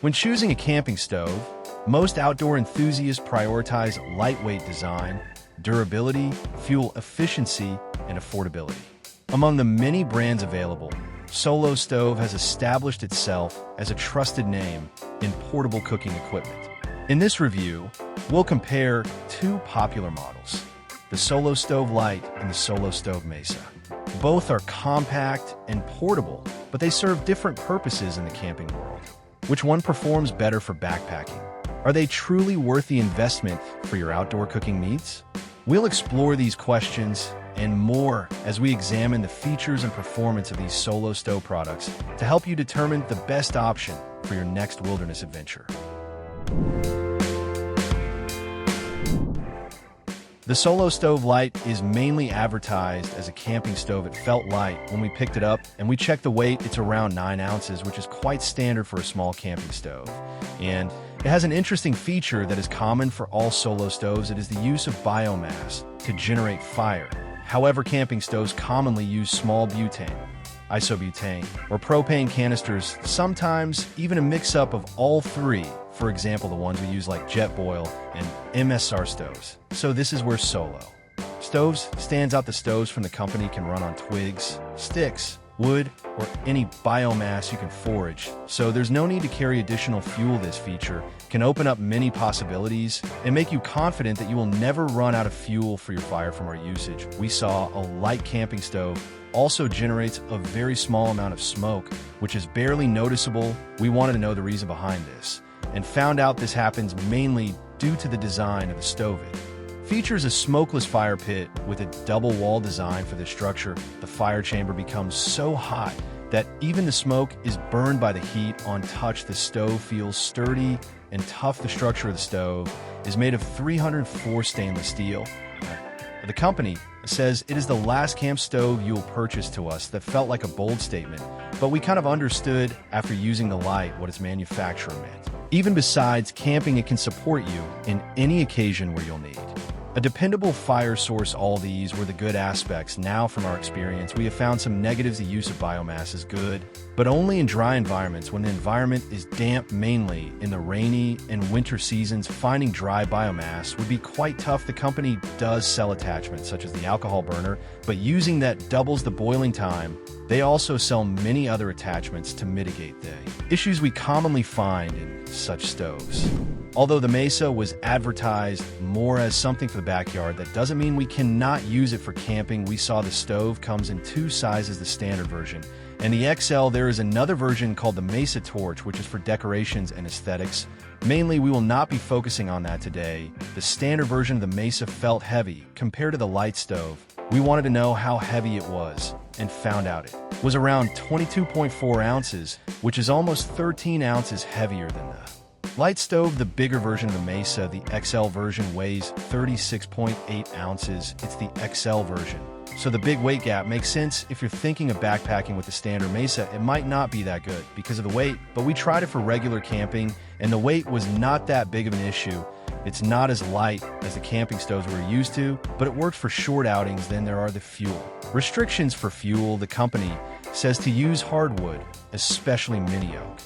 When choosing a camping stove, most outdoor enthusiasts prioritize lightweight design, durability, fuel efficiency, and affordability. Among the many brands available, Solo Stove has established itself as a trusted name in portable cooking equipment. In this review, we'll compare two popular models, the Solo Stove Lite and the Solo Stove Mesa. Both are compact and portable, but they serve different purposes in the camping world. Which one performs better for backpacking? Are they truly worth the investment for your outdoor cooking needs? We'll explore these questions and more as we examine the features and performance of these Solo Stove products to help you determine the best option for your next wilderness adventure. The Solo Stove Lite is mainly advertised as a camping stove. It felt light when we picked it up, and we checked the weight. It's around 9 ounces, which is quite standard for a small camping stove. And it has an interesting feature that is common for all Solo stoves. It is the use of biomass to generate fire. However, camping stoves commonly use small butane, isobutane, or propane canisters, sometimes even a mix-up of all three. For example, the ones we use like Jetboil and MSR stoves. So this is where Solo Stoves stands out. The stoves from the company can run on twigs, sticks, wood, or any biomass you can forage. So there's no need to carry additional fuel. This feature can open up many possibilities and make you confident that you will never run out of fuel for your fire. From our usage, we saw a light camping stove also generates a very small amount of smoke, which is barely noticeable. We wanted to know the reason behind this, and found out this happens mainly due to the design of the stove. It features a smokeless fire pit with a double wall design for this structure. The fire chamber becomes so hot that even the smoke is burned by the heat on touch. The stove feels sturdy and tough. The structure of the stove is made of 304 stainless steel. The company says it is the last camp stove you will purchase. To us, that felt like a bold statement, but we kind of understood after using the Lite what its manufacturer meant. Even besides camping, it can support you in any occasion where you'll need a dependable fire source. All these were the good aspects. Now, from our experience, we have found some negatives. The use of biomass is good, but only in dry environments. When the environment is damp, mainly in the rainy and winter seasons, finding dry biomass would be quite tough. The company does sell attachments such as the alcohol burner, but using that doubles the boiling time. They also sell many other attachments to mitigate the issues we commonly find in such stoves. Although the Mesa was advertised more as something for the backyard, that doesn't mean we cannot use it for camping. We saw the stove comes in two sizes, the standard version and the XL. There is another version called the Mesa Torch, which is for decorations and aesthetics. Mainly, we will not be focusing on that today. The standard version of the Mesa felt heavy compared to the Lite stove. We wanted to know how heavy it was, and found out it was around 22.4 ounces, which is almost 13 ounces heavier than the Lite stove. The bigger version of the Mesa, the XL version, weighs 36.8 ounces. It's the XL version. So the big weight gap makes sense. If you're thinking of backpacking with the standard Mesa, it might not be that good because of the weight, but we tried it for regular camping, and the weight was not that big of an issue. It's not as light as the camping stoves we're used to, but it works for short outings. Then there are the fuel restrictions for fuel. The company says to use hardwood, especially mini oak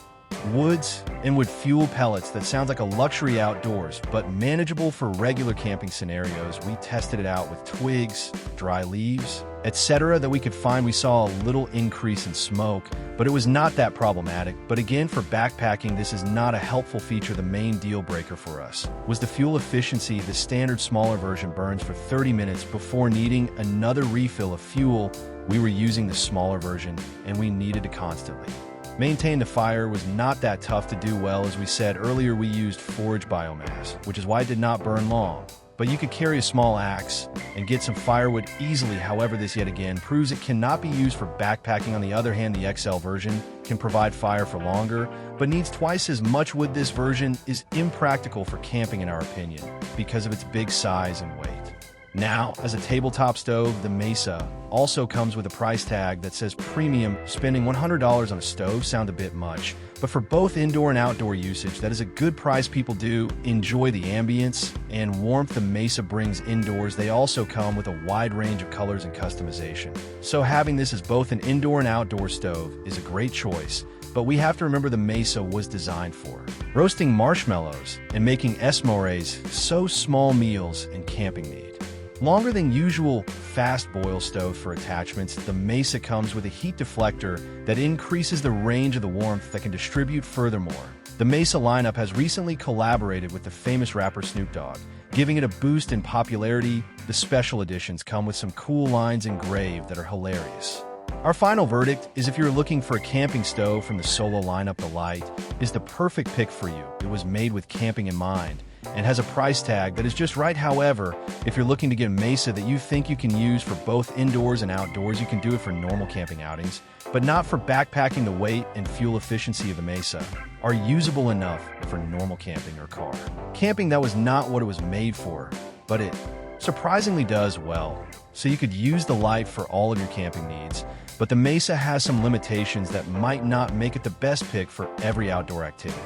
woods, and wood fuel pellets. That sounds like a luxury outdoors, but manageable for regular camping scenarios. We tested it out with twigs, dry leaves, etc. that we could find. We saw a little increase in smoke, but it was not that problematic. But again, for backpacking, this is not a helpful feature. The main deal breaker for us was the fuel efficiency. The standard smaller version burns for 30 minutes before needing another refill of fuel. We were using the smaller version, and we needed to constantly maintain the fire. Was not that tough to do well. As we said earlier, we used forage biomass, which is why it did not burn long. But you could carry a small axe and get some firewood easily. However, this yet again proves it cannot be used for backpacking. On the other hand, the XL version can provide fire for longer, but needs twice as much wood. This version is impractical for camping in our opinion because of its big size and weight. Now, as a tabletop stove, the Mesa also comes with a price tag that says premium. Spending $100 on a stove sound a bit much, but for both indoor and outdoor usage, that is a good price. People do enjoy the ambience and warmth the Mesa brings indoors. They also come with a wide range of colors and customization. So having this as both an indoor and outdoor stove is a great choice. but we have to remember the Mesa was designed for roasting marshmallows and making s'mores, so small meals and camping meat. Longer than usual fast boil stove for attachments, the Mesa comes with a heat deflector that increases the range of the warmth that can distribute furthermore. The Mesa lineup has recently collaborated with the famous rapper Snoop Dogg, giving it a boost in popularity. The special editions come with some cool lines engraved that are hilarious. Our final verdict is if you're looking for a camping stove from the Solo lineup, the Lite is the perfect pick for you. It was made with camping in mind and has a price tag that is just right. However, if you're looking to get a Mesa that you think you can use for both indoors and outdoors, you can do it for normal camping outings, but not for backpacking. The weight and fuel efficiency of the Mesa are usable enough for normal camping or car camping. That was not what it was made for, but it surprisingly does well. So you could use the Lite for all of your camping needs, but the Mesa has some limitations that might not make it the best pick for every outdoor activity.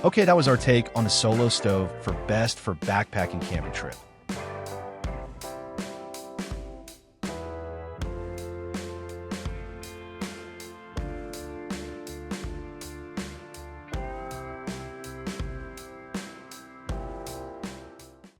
Okay, that was our take on the Solo stove for best for backpacking camping trip.